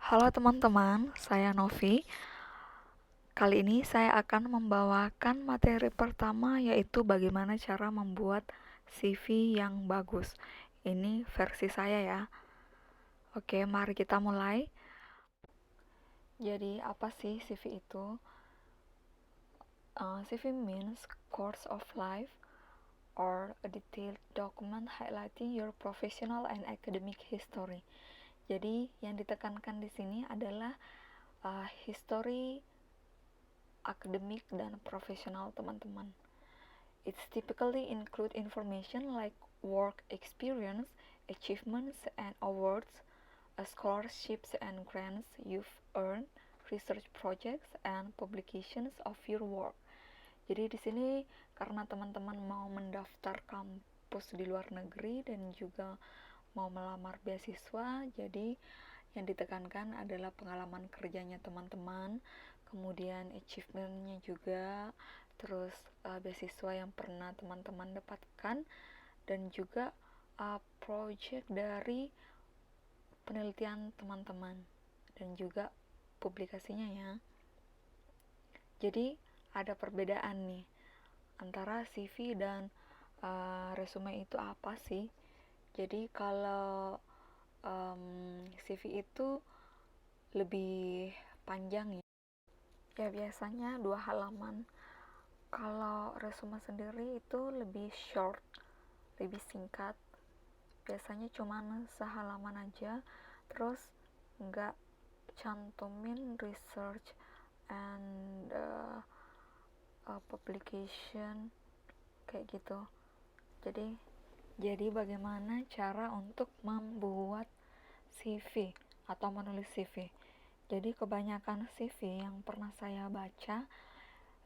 Halo teman-teman, saya Novi. Kali ini saya akan membawakan materi pertama, yaitu bagaimana cara membuat CV yang bagus. Ini versi saya ya. Oke, mari kita mulai. Jadi, apa sih CV itu? CV means course of life or a detailed document highlighting your professional and academic history. Jadi, yang ditekankan di sini adalah history akademik dan profesional teman-teman. It typically include information like work experience, achievements and awards, scholarships and grants you've earned, research projects and publications of your work. Jadi di sini karena teman-teman mau mendaftar kampus di luar negeri dan juga mau melamar beasiswa, jadi yang ditekankan adalah pengalaman kerjanya teman-teman, kemudian achievementnya juga, terus beasiswa yang pernah teman-teman dapatkan, dan juga project dari penelitian teman-teman dan juga publikasinya ya. Jadi ada perbedaan nih antara CV dan resume itu apa sih? Jadi kalau CV itu lebih panjang ya. Ya biasanya 2 halaman. Kalau resume sendiri itu lebih short, lebih singkat. Biasanya cuma sehalaman aja. Terus nggak cantumin research and publication kayak gitu. Jadi bagaimana cara untuk membuat CV atau menulis CV? Jadi kebanyakan CV yang pernah saya baca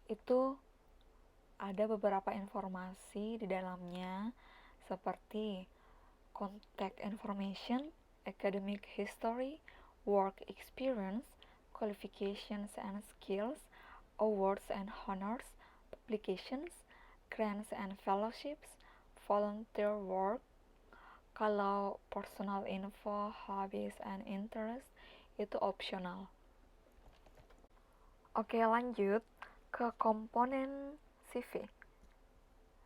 itu ada beberapa informasi di dalamnya seperti contact information, academic history, work experience, qualifications and skills, awards and honors, publications, grants and fellowships, volunteer work. Kalau personal info, hobbies and interest itu optional. Oke, lanjut ke komponen CV.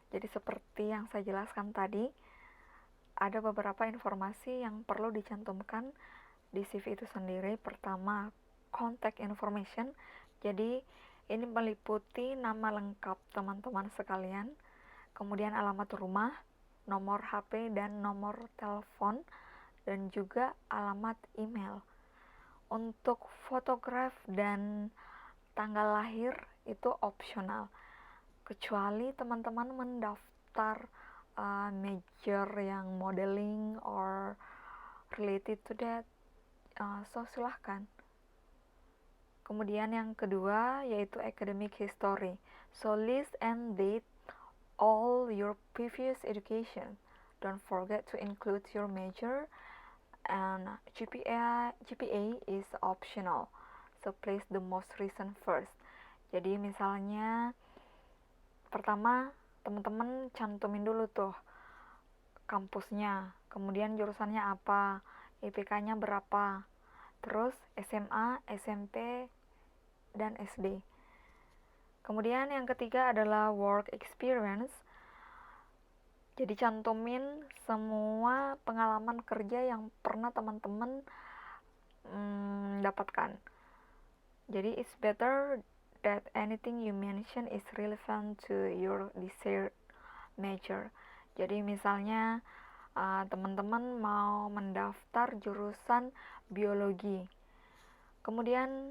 Jadi seperti yang saya jelaskan tadi, ada beberapa informasi yang perlu dicantumkan di CV itu sendiri. Pertama, contact information. Jadi ini meliputi nama lengkap teman-teman sekalian, kemudian alamat rumah, nomor HP dan nomor telepon, dan juga alamat email. Untuk fotograf dan tanggal lahir itu opsional, kecuali teman-teman mendaftar major yang modeling or related to that, so silahkan. Kemudian yang kedua yaitu academic history, so list and date all your previous education. Don't forget to include your major, and GPA is optional, so place the most recent first. Jadi misalnya pertama teman-teman cantumin dulu tuh kampusnya, kemudian jurusannya apa, IPK-nya berapa, terus SMA, SMP, dan SD. Kemudian yang ketiga adalah work experience. Jadi cantumin semua pengalaman kerja yang pernah teman-teman dapatkan. Jadi it's better that anything you mention is relevant to your desired major. Jadi misalnya teman-teman mau mendaftar jurusan biologi, kemudian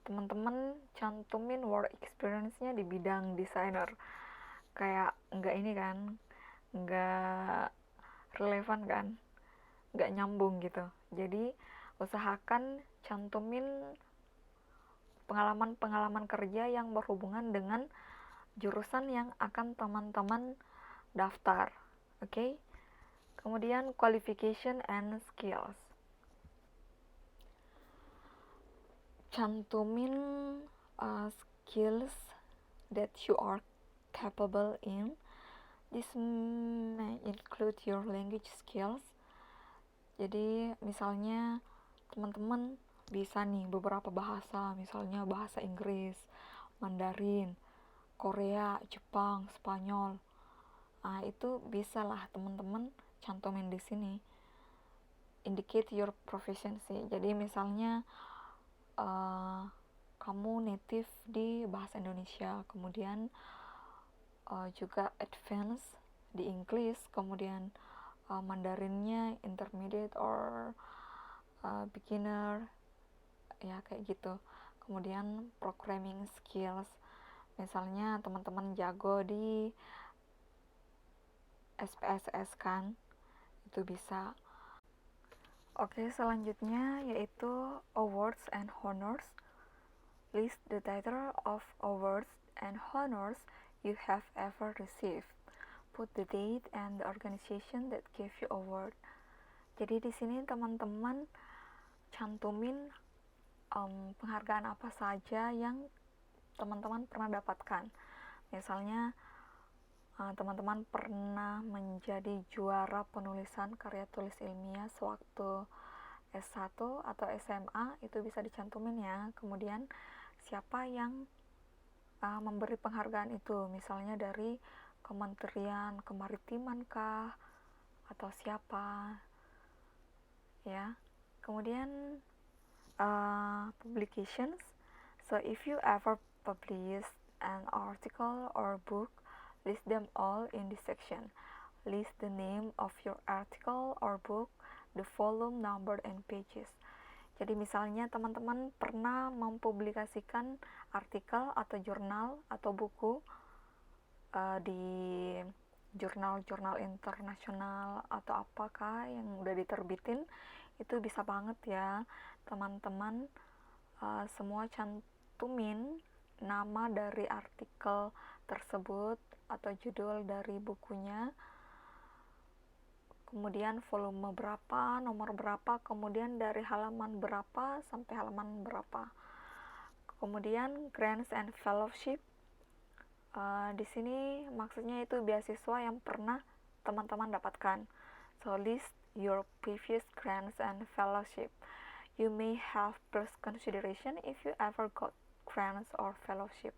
teman-teman cantumin work experience-nya di bidang desainer, kayak nggak ini kan, nggak relevan kan, nggak nyambung gitu. Jadi usahakan cantumin pengalaman-pengalaman kerja yang berhubungan dengan jurusan yang akan teman-teman daftar. Oke? Kemudian qualification and skills. Cantumin skills that you are capable in. This may include your language skills, Jadi misalnya teman-teman bisa nih beberapa bahasa, misalnya bahasa Inggris, Mandarin, Korea, Jepang, Spanyol. Nah, itu bisa lah teman-teman cantumin di sini. Indicate your proficiency. Jadi misalnya kamu native di bahasa Indonesia, kemudian juga advance di Inggris, kemudian Mandarinnya intermediate or beginner, ya kayak gitu. Kemudian programming skills, misalnya teman-teman jago di SPSS kan, itu bisa. Oke, selanjutnya yaitu awards and honors. List the title of awards and honors you have ever received. Put the date and the organization that gave you award. Jadi di sini teman-teman cantumin penghargaan apa saja yang teman-teman pernah dapatkan. Misalnya teman-teman pernah menjadi juara penulisan karya tulis ilmiah sewaktu S1 atau SMA, itu bisa dicantumin ya. Kemudian siapa yang memberi penghargaan itu, misalnya dari Kementerian Kemaritiman kah, atau siapa ya. Kemudian publications. So if you ever publish an article or book, list them all in this section. List the name of your article or book, the volume, number, and pages. Jadi misalnya teman-teman pernah mempublikasikan artikel atau jurnal atau buku di jurnal-jurnal internasional atau apakah yang udah diterbitin, itu bisa banget ya teman-teman semua cantumin nama dari artikel tersebut atau judul dari bukunya, kemudian volume berapa, nomor berapa, kemudian dari halaman berapa sampai halaman berapa. Kemudian grants and fellowship. Di sini maksudnya itu beasiswa yang pernah teman-teman dapatkan. So list your previous grants and fellowship. You may have plus consideration if you ever got grants or fellowship.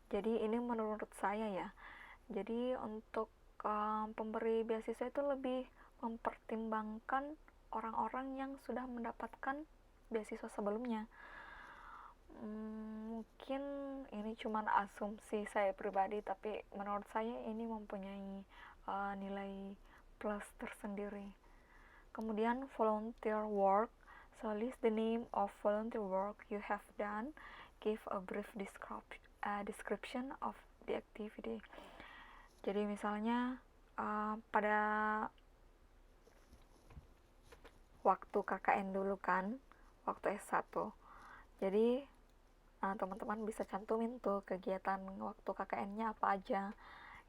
Jadi ini menurut saya ya. Jadi untuk pemberi beasiswa itu lebih mempertimbangkan orang-orang yang sudah mendapatkan beasiswa sebelumnya. Mungkin ini cuma asumsi saya pribadi, tapi menurut saya ini mempunyai nilai plus tersendiri. Kemudian volunteer work. So list the name of volunteer work you have done. Give a brief description of the activity. Jadi misalnya pada waktu KKN dulu kan, waktu S1. Jadi teman-teman bisa cantumin tuh kegiatan waktu KKN-nya apa aja.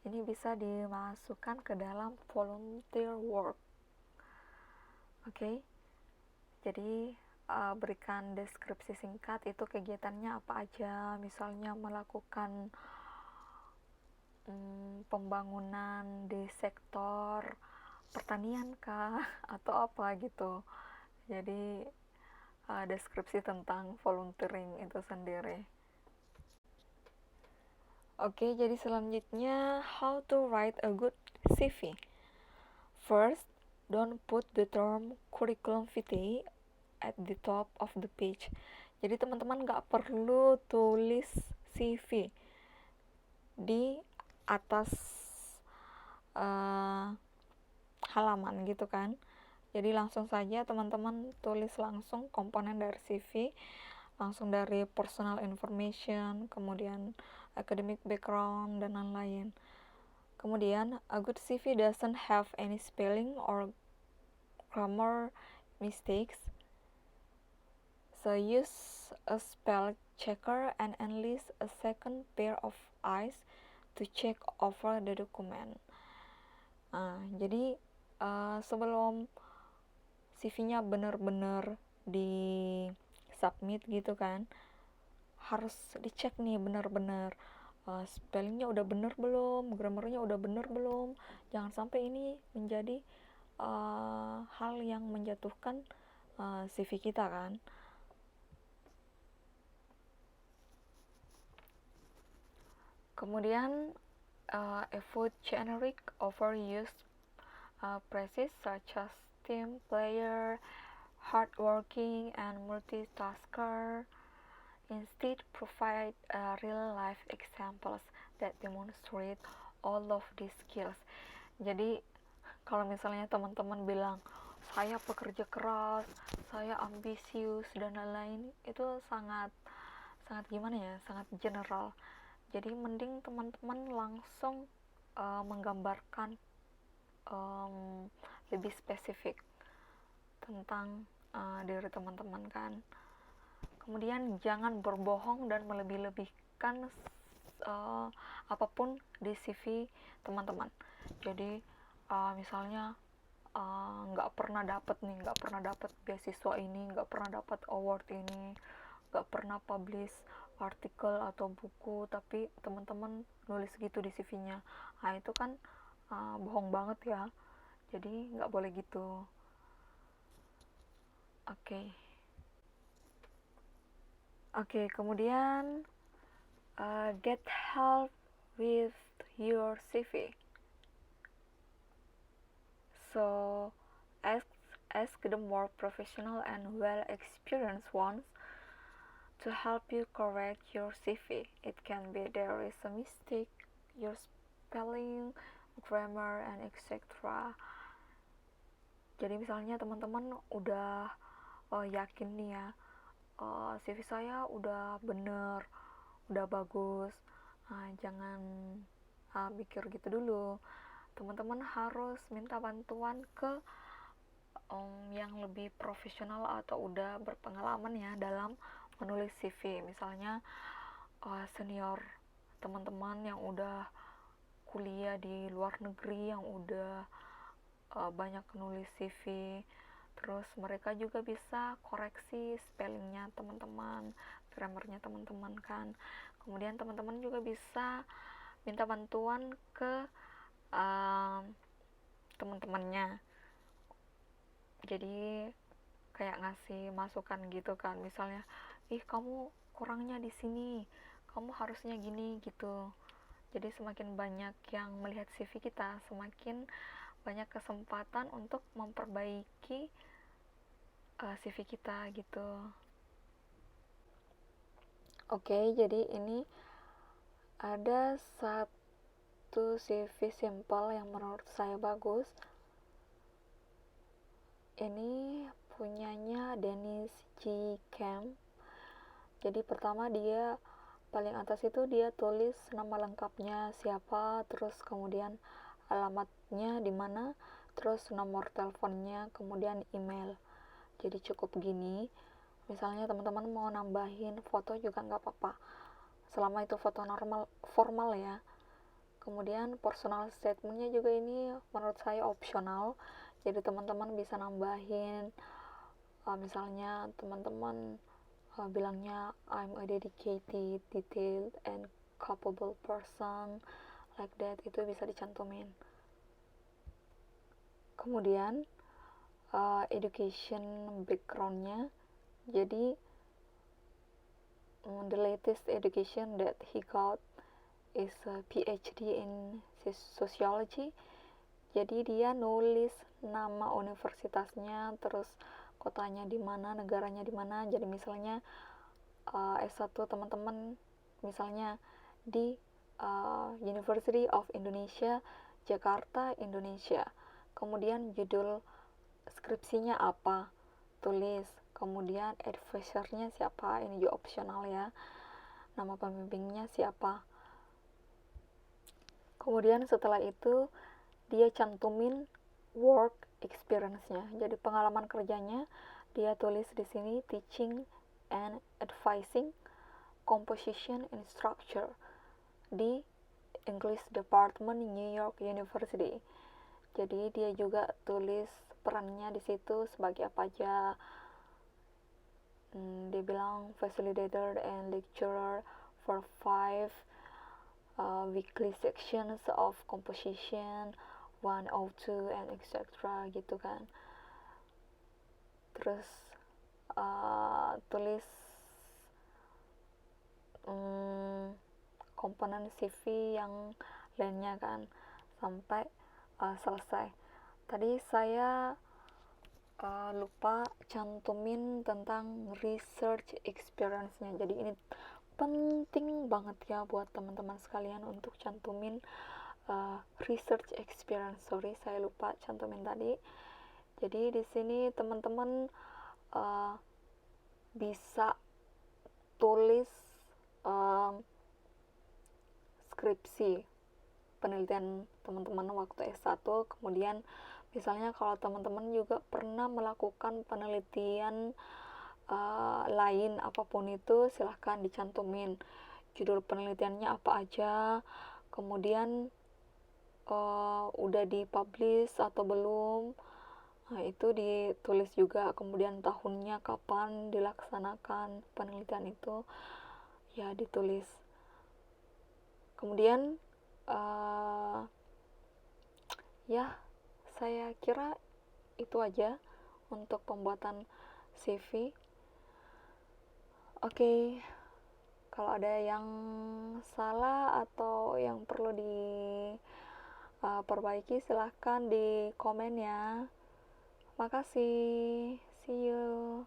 Ini bisa dimasukkan ke dalam volunteer work. Oke. Jadi berikan deskripsi singkat itu kegiatannya apa aja. Misalnya melakukan pembangunan di sektor pertanian kah atau apa gitu. Jadi deskripsi tentang volunteering itu sendiri. Oke, jadi selanjutnya how to write a good CV. First, don't put the term curriculum vitae at the top of the page. Jadi teman-teman gak perlu tulis CV di atas halaman gitu kan. Jadi langsung saja teman-teman tulis langsung komponen dari CV, langsung dari personal information, kemudian academic background, dan lain-lain. Kemudian, a good CV doesn't have any spelling or grammar mistakes. So use a spell checker and enlist a second pair of eyes to check over the document. Jadi sebelum CV-nya benar-benar di submit gitu kan, harus dicek nih benar-benar spellingnya udah benar belum, grammarnya udah benar belum. Jangan sampai ini menjadi hal yang menjatuhkan CV kita kan. Kemudian avoid generic overused phrases such as team player, hardworking, and multitasker. Instead, provide real-life examples that demonstrate all of these skills. Jadi, kalau misalnya teman-teman bilang, saya pekerja keras, saya ambisius, dan lain-lain, itu sangat gimana ya, sangat general. Jadi, mending teman-teman langsung menggambarkan lebih spesifik tentang diri teman-teman kan. Kemudian jangan berbohong dan melebih-lebihkan apapun di CV teman-teman. Jadi misalnya nggak pernah dapat beasiswa ini, nggak pernah dapat award ini, nggak pernah publish artikel atau buku, tapi teman-teman nulis gitu di CV-nya. Nah itu kan bohong banget ya. Jadi nggak boleh gitu. Oke, kemudian get help with your CV. So ask the more professional and well-experienced ones to help you correct your CV. It can be there is a mistake, your spelling, grammar, and etc. Jadi misalnya teman-teman udah yakin nih ya, CV saya udah bener, udah bagus. Jangan mikir gitu dulu. Teman-teman harus minta bantuan ke yang lebih profesional atau udah berpengalaman ya dalam menulis CV. Misalnya senior teman-teman yang udah kuliah di luar negeri, yang udah banyak nulis CV. Terus mereka juga bisa koreksi spellingnya teman-teman, grammarnya teman-teman kan. Kemudian teman-teman juga bisa minta bantuan ke teman-temannya. Jadi kayak ngasih masukan gitu kan. Misalnya, kamu kurangnya di sini, kamu harusnya gini gitu. Jadi semakin banyak yang melihat CV kita, semakin banyak kesempatan untuk memperbaiki CV kita gitu. Oke, jadi ini ada satu CV simple yang menurut saya bagus. Ini punyanya Dennis G. Camp. Jadi pertama dia paling atas itu dia tulis nama lengkapnya siapa, terus kemudian alamatnya di mana, terus nomor teleponnya, kemudian email. Jadi cukup gini. Misalnya teman-teman mau nambahin foto juga nggak apa-apa, selama itu foto normal formal ya. Kemudian personal statementnya juga ini menurut saya opsional, jadi teman-teman bisa nambahin misalnya teman-teman bilangnya I'm a dedicated, detailed, and capable person, like that, itu bisa dicantumin. Kemudian education backgroundnya, jadi the latest education that he got is a PhD in sociology. Jadi dia nulis nama universitasnya, terus kotanya di mana, negaranya di mana. Jadi misalnya S1 teman-teman misalnya di University of Indonesia, Jakarta, Indonesia. Kemudian judul skripsinya apa, tulis. Kemudian advisornya siapa, ini juga opsional ya, nama pembimbingnya siapa. Kemudian setelah itu dia cantumin work experience-nya, jadi pengalaman kerjanya dia tulis di sini teaching and advising composition and structure di English Department New York University. Jadi dia juga tulis perannya di situ sebagai apa aja. Dia bilang facilitator and lecturer for 5 weekly sections of composition, one or two and etc gitu kan. Terus tulis komponen CV yang lainnya kan sampai selesai. Tadi saya lupa cantumin tentang research experience-nya. Jadi ini penting banget ya buat teman-teman sekalian untuk cantumin research experience. Sorry, saya lupa cantumin tadi. Jadi di sini teman-teman bisa tulis skripsi penelitian teman-teman waktu S1, kemudian misalnya kalau teman-teman juga pernah melakukan penelitian lain apapun itu, silahkan dicantumin judul penelitiannya apa aja, kemudian udah dipublish atau belum, nah itu ditulis juga, kemudian tahunnya kapan dilaksanakan penelitian itu ya ditulis. Kemudian ya saya kira itu aja untuk pembuatan CV. Oke, kalau ada yang salah atau yang perlu diperbaiki silahkan di komen ya. Makasih, see you.